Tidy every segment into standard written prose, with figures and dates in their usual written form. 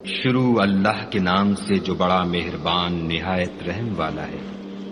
شروع اللہ کے نام سے جو بڑا مہربان نہایت رحم والا ہے۔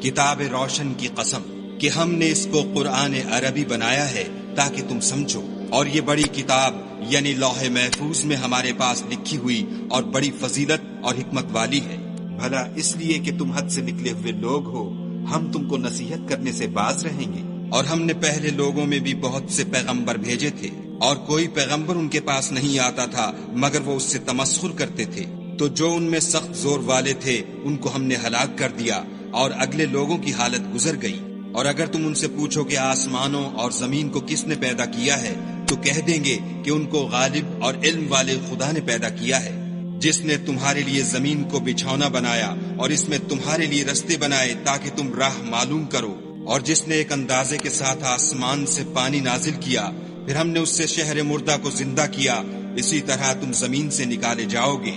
کتاب روشن کی قسم کہ ہم نے اس کو قرآن عربی بنایا ہے تاکہ تم سمجھو، اور یہ بڑی کتاب یعنی لوح محفوظ میں ہمارے پاس لکھی ہوئی اور بڑی فضیلت اور حکمت والی ہے۔ بھلا اس لیے کہ تم حد سے نکلے ہوئے لوگ ہو، ہم تم کو نصیحت کرنے سے باز رہیں گے۔ اور ہم نے پہلے لوگوں میں بھی بہت سے پیغمبر بھیجے تھے، اور کوئی پیغمبر ان کے پاس نہیں آتا تھا مگر وہ اس سے تمسخر کرتے تھے، تو جو ان میں سخت زور والے تھے ان کو ہم نے ہلاک کر دیا، اور اگلے لوگوں کی حالت گزر گئی۔ اور اگر تم ان سے پوچھو کہ آسمانوں اور زمین کو کس نے پیدا کیا ہے تو کہہ دیں گے کہ ان کو غالب اور علم والے خدا نے پیدا کیا ہے، جس نے تمہارے لیے زمین کو بچھونا بنایا اور اس میں تمہارے لیے رستے بنائے تاکہ تم راہ معلوم کرو، اور جس نے ایک اندازے کے ساتھ آسمان سے پانی نازل کیا، پھر ہم نے اس سے شہر مردہ کو زندہ کیا، اسی طرح تم زمین سے نکالے جاؤ گے۔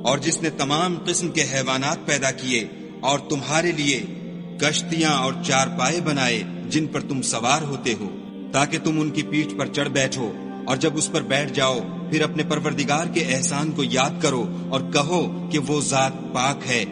اور جس نے تمام قسم کے حیوانات پیدا کیے اور تمہارے لیے کشتیاں اور چارپائے بنائے جن پر تم سوار ہوتے ہو تاکہ تم ان کی پیٹھ پر چڑھ بیٹھو، اور جب اس پر بیٹھ جاؤ پھر اپنے پروردگار کے احسان کو یاد کرو اور کہو کہ وہ ذات پاک ہے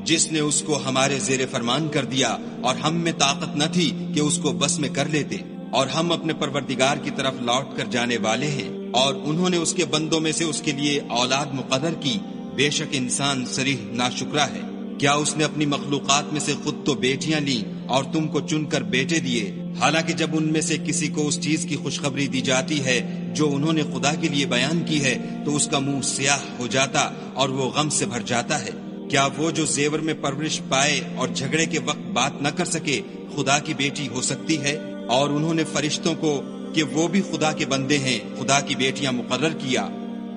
جس نے اس کو ہمارے زیر فرمان کر دیا، اور ہم میں طاقت نہ تھی کہ اس کو بس میں کر لیتے، اور ہم اپنے پروردگار کی طرف لوٹ کر جانے والے ہیں۔ اور انہوں نے اس کے بندوں میں سے اس کے لیے اولاد مقرر کی، بے شک انسان صریح ناشکرا ہے۔ کیا اس نے اپنی مخلوقات میں سے خود تو بیٹیاں لیں اور تم کو چن کر بیٹے دیے، حالانکہ جب ان میں سے کسی کو اس چیز کی خوشخبری دی جاتی ہے جو انہوں نے خدا کے لیے بیان کی ہے تو اس کا منہ سیاہ ہو جاتا اور وہ غم سے بھر جاتا ہے۔ کیا وہ جو زیور میں پرورش پائے اور جھگڑے کے وقت بات نہ کر سکے خدا کی بیٹی ہو سکتی ہے؟ اور انہوں نے فرشتوں کو کہ وہ بھی خدا کے بندے ہیں خدا کی بیٹیاں مقرر کیا۔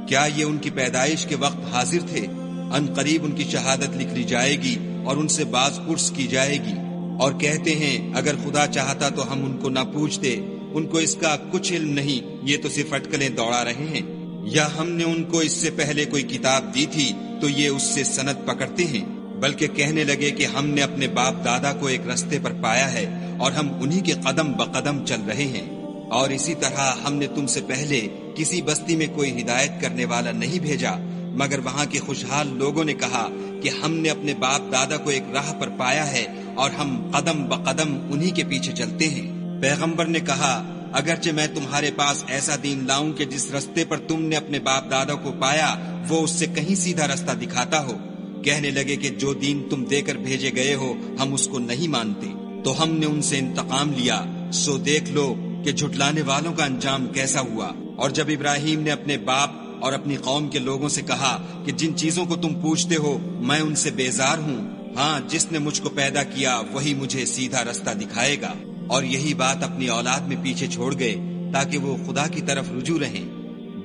کیا یہ ان کی پیدائش کے وقت حاضر تھے؟ ان قریب ان کی شہادت لکھ لی جائے گی اور ان سے باز پرس کی جائے گی، اور کہتے ہیں اگر خدا چاہتا تو ہم ان کو نہ پوچھتے، ان کو اس کا کچھ علم نہیں، یہ تو صرف اٹکلیں دوڑا رہے ہیں۔ یا ہم نے ان کو اس سے پہلے کوئی کتاب دی تھی تو یہ اس سے سند پکڑتے ہیں، بلکہ کہنے لگے کہ ہم نے اپنے باپ دادا کو ایک رستے پر پایا ہے اور ہم انہی کے قدم بقدم چل رہے ہیں۔ اور اسی طرح ہم نے تم سے پہلے کسی بستی میں کوئی ہدایت کرنے والا نہیں بھیجا، مگر وہاں کے خوشحال لوگوں نے کہا کہ ہم نے اپنے باپ دادا کو ایک راہ پر پایا ہے اور ہم قدم بقدم انہی کے پیچھے چلتے ہیں۔ پیغمبر نے کہا اگرچہ میں تمہارے پاس ایسا دین لاؤں کہ جس رستے پر تم نے اپنے باپ دادا کو پایا وہ اس سے کہیں سیدھا رستہ دکھاتا ہو، کہنے لگے کہ جو دین تم دے کر بھیجے گئے ہو ہم اس کو نہیں مانتے، تو ہم نے ان سے انتقام لیا، سو دیکھ لو کہ جھٹلانے والوں کا انجام کیسا ہوا۔ اور جب ابراہیم نے اپنے باپ اور اپنی قوم کے لوگوں سے کہا کہ جن چیزوں کو تم پوچھتے ہو میں ان سے بیزار ہوں، ہاں جس نے مجھ کو پیدا کیا وہی مجھے سیدھا رستہ دکھائے گا، اور یہی بات اپنی اولاد میں پیچھے چھوڑ گئے تاکہ وہ خدا کی طرف رجوع رہیں۔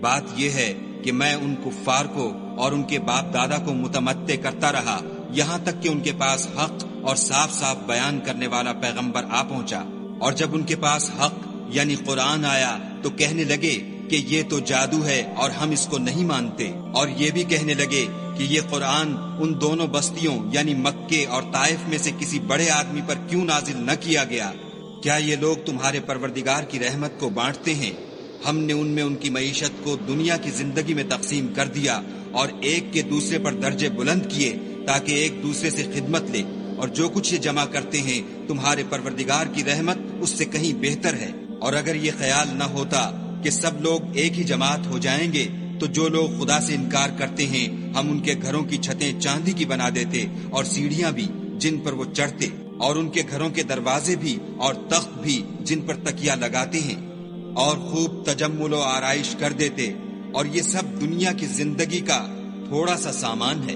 بات یہ ہے کہ میں ان کفار کو اور ان کے باپ دادا کو متمتع کرتا رہا یہاں تک کہ ان کے پاس حق اور صاف صاف بیان کرنے والا پیغمبر آ پہنچا، اور جب ان کے پاس حق یعنی قرآن آیا تو کہنے لگے کہ یہ تو جادو ہے اور ہم اس کو نہیں مانتے، اور یہ بھی کہنے لگے کہ یہ قرآن ان دونوں بستیوں یعنی مکے اور طائف میں سے کسی بڑے آدمی پر کیوں نازل نہ کیا گیا؟ کیا یہ لوگ تمہارے پروردگار کی رحمت کو بانٹتے ہیں؟ ہم نے ان میں ان کی معیشت کو دنیا کی زندگی میں تقسیم کر دیا اور ایک کے دوسرے پر درجے بلند کیے تاکہ ایک دوسرے سے خدمت لے، اور جو کچھ یہ جمع کرتے ہیں تمہارے پروردگار کی رحمت اس سے کہیں بہتر ہے۔ اور اگر یہ خیال نہ ہوتا کہ سب لوگ ایک ہی جماعت ہو جائیں گے تو جو لوگ خدا سے انکار کرتے ہیں ہم ان کے گھروں کی چھتیں چاندی کی بنا دیتے اور سیڑھیاں بھی جن پر وہ چڑھتے، اور ان کے گھروں کے دروازے بھی اور تخت بھی جن پر تکیہ لگاتے ہیں، اور خوب تجمل و آرائش کر دیتے، اور یہ سب دنیا کی زندگی کا تھوڑا سا سامان ہے،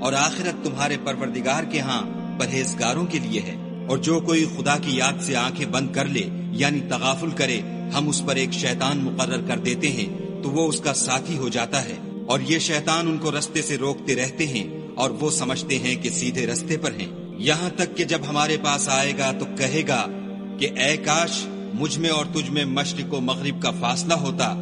اور آخرت تمہارے پروردگار کے ہاں پرہیزگاروں کے لیے ہے۔ اور جو کوئی خدا کی یاد سے آنکھیں بند کر لے یعنی تغافل کرے ہم اس پر ایک شیطان مقرر کر دیتے ہیں تو وہ اس کا ساتھی ہو جاتا ہے، اور یہ شیطان ان کو رستے سے روکتے رہتے ہیں اور وہ سمجھتے ہیں کہ سیدھے رستے پر ہیں، یہاں تک کہ جب ہمارے پاس آئے گا تو کہے گا کہ اے کاش مجھ میں اور تجھ میں مشرق و مغرب کا فاصلہ ہوتا،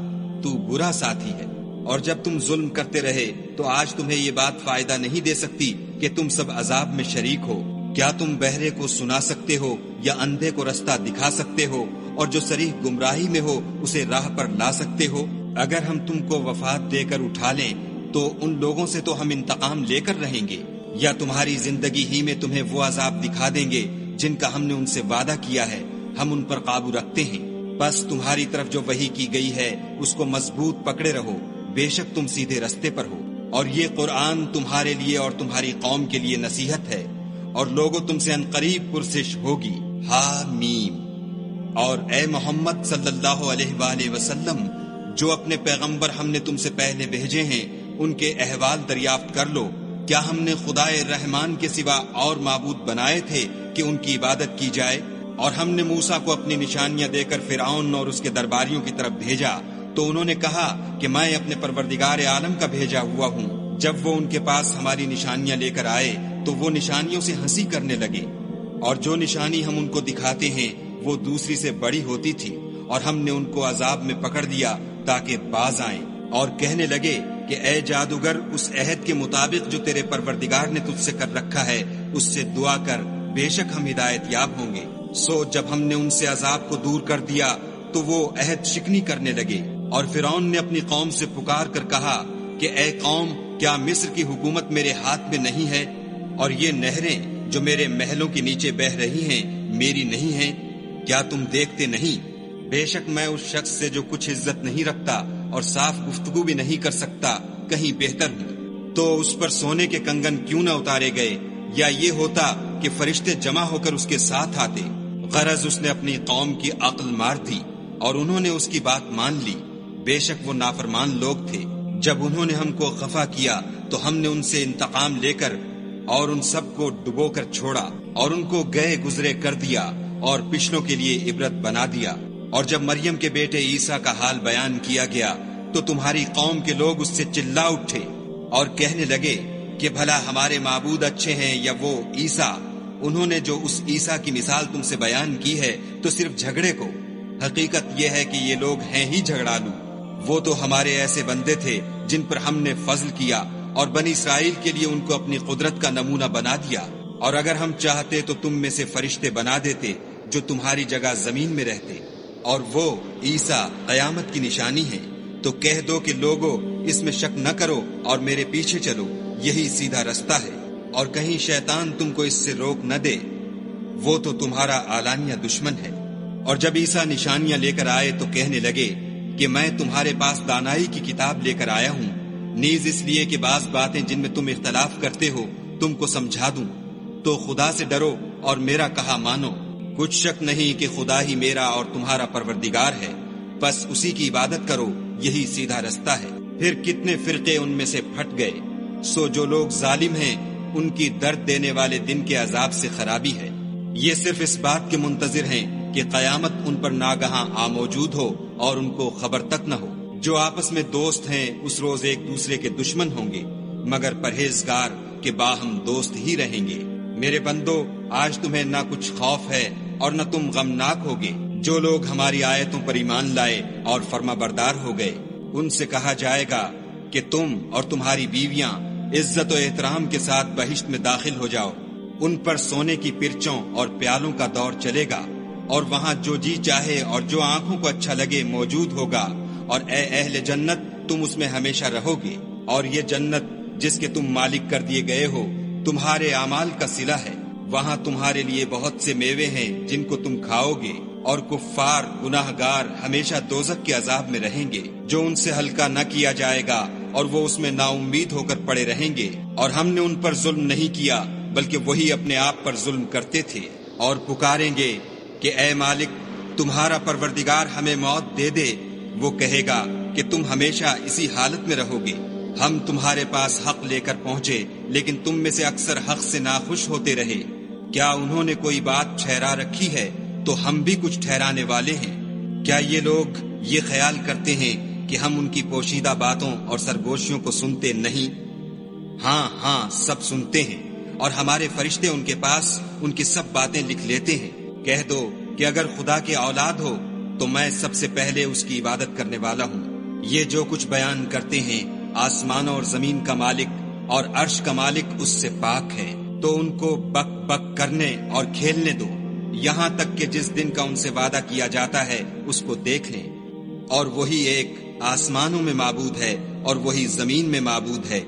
تو برا ساتھی ہے۔ اور جب تم ظلم کرتے رہے تو آج تمہیں یہ بات فائدہ نہیں دے سکتی کہ تم سب عذاب میں شریک ہو۔ کیا تم بہرے کو سنا سکتے ہو یا اندھے کو رستہ دکھا سکتے ہو؟ اور جو صریح گمراہی میں ہو اسے راہ پر لا سکتے ہو؟ اگر ہم تم کو وفات دے کر اٹھا لیں تو ان لوگوں سے تو ہم انتقام لے کر رہیں گے، یا تمہاری زندگی ہی میں تمہیں وہ عذاب دکھا دیں گے جن کا ہم نے ان سے وعدہ کیا ہے، ہم ان پر قابو رکھتے ہیں۔ بس تمہاری طرف جو وحی کی گئی ہے اس کو مضبوط پکڑے رہو، بے شک تم سیدھے رستے پر ہو، اور یہ قرآن تمہارے لیے اور تمہاری قوم کے لیے نصیحت ہے، اور لوگوں تم سے عنقریب پرسش ہوگی۔ حامیم۔ اور اے محمد صلی اللہ علیہ وآلہ وسلم، جو اپنے پیغمبر ہم نے تم سے پہلے بھیجے ہیں ان کے احوال دریافت کر لو۔ کیا ہم نے خدائے رحمان کے سوا اور معبود بنائے تھے کہ ان کی عبادت کی جائے؟ اور ہم نے موسیٰ کو اپنی نشانیاں دے کر فرعون اور اس کے درباریوں کی طرف بھیجا تو انہوں نے کہا کہ میں اپنے پروردگار عالم کا بھیجا ہوا ہوں۔ جب وہ ان کے پاس ہماری نشانیاں لے کر آئے تو وہ نشانیوں سے ہنسی کرنے لگے، اور جو نشانی ہم ان کو دکھاتے ہیں وہ دوسری سے بڑی ہوتی تھی، اور ہم نے ان کو عذاب میں پکڑ دیا تاکہ باز آئیں، اور کہنے لگے کہ اے جادوگر، اس عہد کے مطابق جو تیرے پروردگار نے تجھ سے کر رکھا ہے اس سے دعا کر، بے شک ہم ہدایت یاب ہوں گے۔ سو جب ہم نے ان سے عذاب کو دور کر دیا تو وہ عہد شکنی کرنے لگے، اور فرعون نے اپنی قوم سے پکار کر کہا کہ اے قوم، کیا مصر کی حکومت میرے ہاتھ میں نہیں ہے، اور یہ نہریں جو میرے محلوں کے نیچے بہ رہی ہیں میری نہیں ہیں؟ کیا تم دیکھتے نہیں؟ بے شک میں اس شخص سے جو کچھ عزت نہیں رکھتا اور صاف گفتگو بھی نہیں کر سکتا کہیں بہتر ہوں۔ تو اس پر سونے کے کنگن کیوں نہ اتارے گئے، یا یہ ہوتا کہ فرشتے جمع ہو کر اس کے ساتھ آتے۔ غرض اس نے اپنی قوم کی عقل مار دی اور انہوں نے اس کی بات مان لی، بے شک وہ نافرمان لوگ تھے۔ جب انہوں نے ہم کو خفا کیا تو ہم نے ان سے انتقام لے کر اور ان سب کو ڈبو کر چھوڑا، اور ان کو گئے گزرے کر دیا اور پچھلوں کے لیے عبرت بنا دیا۔ اور جب مریم کے بیٹے عیسیٰ کا حال بیان کیا گیا تو تمہاری قوم کے لوگ اس سے چلا اٹھے اور کہنے لگے کہ بھلا ہمارے معبود اچھے ہیں یا وہ عیسیٰ؟ انہوں نے جو اس عیسیٰ کی مثال تم سے بیان کی ہے تو صرف جھگڑے کو۔ حقیقت یہ ہے کہ یہ لوگ ہیں ہی جھگڑالو۔ وہ تو ہمارے ایسے بندے تھے جن پر ہم نے فضل کیا، اور بنی اسرائیل کے لیے ان کو اپنی قدرت کا نمونہ بنا دیا۔ اور اگر ہم چاہتے تو تم میں سے فرشتے بنا دیتے جو تمہاری جگہ زمین میں رہتے، اور وہ عیسیٰ قیامت کی نشانی ہے۔ تو کہہ دو کہ لوگو، اس میں شک نہ کرو اور میرے پیچھے چلو، یہی سیدھا رستہ ہے، اور کہیں شیطان تم کو اس سے روک نہ دے، وہ تو تمہارا اعلانیہ دشمن ہے۔ اور جب عیسیٰ نشانیاں لے کر آئے تو کہنے لگے کہ میں تمہارے پاس دانائی کی کتاب لے کر آیا ہوں، نیز اس لیے کہ بعض باتیں جن میں تم اختلاف کرتے ہو تم کو سمجھا دوں۔ تو خدا سے ڈرو اور میرا کہا مانو، کچھ شک نہیں کہ خدا ہی میرا اور تمہارا پروردگار ہے، بس اسی کی عبادت کرو، یہی سیدھا رستہ ہے۔ پھر کتنے فرقے ان میں سے پھٹ گئے۔ سو جو لوگ ظالم ہیں ان کی درد دینے والے دن کے عذاب سے خرابی ہے۔ یہ صرف اس بات کے منتظر ہیں کہ قیامت ان پر ناگہاں آ موجود ہو اور ان کو خبر تک نہ ہو۔ جو آپس میں دوست ہیں اس روز ایک دوسرے کے دشمن ہوں گے، مگر پرہیزگار کے باہم دوست ہی رہیں گے۔ میرے بندو، آج تمہیں نہ کچھ خوف ہے اور نہ تم غمناک ہوگے۔ جو لوگ ہماری آیتوں پر ایمان لائے اور فرما بردار ہو گئے، ان سے کہا جائے گا کہ تم اور تمہاری بیویاں عزت و احترام کے ساتھ بہشت میں داخل ہو جاؤ۔ ان پر سونے کی پرچوں اور پیالوں کا دور چلے گا، اور وہاں جو جی چاہے اور جو آنکھوں کو اچھا لگے موجود ہوگا، اور اے اہل جنت، تم اس میں ہمیشہ رہو گے۔ اور یہ جنت جس کے تم مالک کر دیے گئے ہو تمہارے اعمال کا صلہ ہے۔ وہاں تمہارے لیے بہت سے میوے ہیں جن کو تم کھاؤ گے، اور کفار گناہ گار ہمیشہ دوزخ کے عذاب میں رہیں گے، جو ان سے ہلکا نہ کیا جائے گا، اور وہ اس میں نا امید ہو کر پڑے رہیں گے۔ اور ہم نے ان پر ظلم نہیں کیا بلکہ وہی اپنے آپ پر ظلم کرتے تھے۔ اور پکاریں گے کہ اے مالک، تمہارا پروردگار ہمیں موت دے دے۔ وہ کہے گا کہ تم ہمیشہ اسی حالت میں رہو گے۔ ہم تمہارے پاس حق لے کر پہنچے، لیکن تم میں سے اکثر حق سے ناخوش ہوتے رہے۔ کیا انہوں نے کوئی بات ٹھہرا رکھی ہے تو ہم بھی کچھ ٹھہرانے والے ہیں۔ کیا یہ لوگ یہ خیال کرتے ہیں کہ ہم ان کی پوشیدہ باتوں اور سرگوشیوں کو سنتے نہیں؟ ہاں ہاں، سب سنتے ہیں، اور ہمارے فرشتے ان کے پاس ان کی سب باتیں لکھ لیتے ہیں۔ کہہ دو کہ اگر خدا کے اولاد ہو تو میں سب سے پہلے اس کی عبادت کرنے والا ہوں۔ یہ جو کچھ بیان کرتے ہیں آسمانوں اور زمین کا مالک اور عرش کا مالک اس سے پاک ہے، تو ان کو بک بک کرنے اور کھیلنے دو۔ یہاں تک کہ جس دن کا ان سے وعدہ کیا جاتا ہے اس کو دیکھ لیں، اور وہی ایک آسمانوں میں معبود ہے اور وہی زمین میں معبود ہے،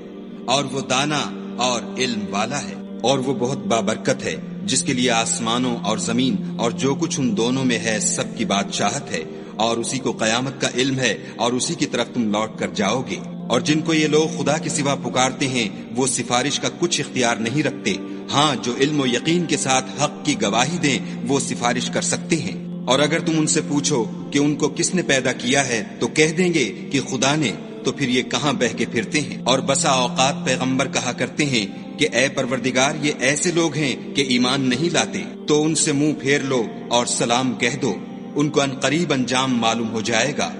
اور وہ دانا اور علم والا ہے، اور وہ بہت بابرکت ہے، جس کے لیے آسمانوں اور زمین اور جو کچھ ان دونوں میں ہے سب کی بادشاہت ہے، اور اسی کو قیامت کا علم ہے، اور اسی کی طرف تم لوٹ کر جاؤ گے۔ اور جن کو یہ لوگ خدا کے سوا پکارتے ہیں وہ سفارش کا کچھ اختیار نہیں رکھتے، ہاں جو علم و یقین کے ساتھ حق کی گواہی دیں وہ سفارش کر سکتے ہیں۔ اور اگر تم ان سے پوچھو کہ ان کو کس نے پیدا کیا ہے تو کہہ دیں گے کہ خدا نے، تو پھر یہ کہاں بہہ کے پھرتے ہیں؟ اور بسا اوقات پیغمبر کہا کرتے ہیں کہ اے پروردگار یہ ایسے لوگ ہیں کہ ایمان نہیں لاتے، تو ان سے منہ پھیر لو اور سلام کہہ دو، ان کو عنقریب انجام معلوم ہو جائے گا۔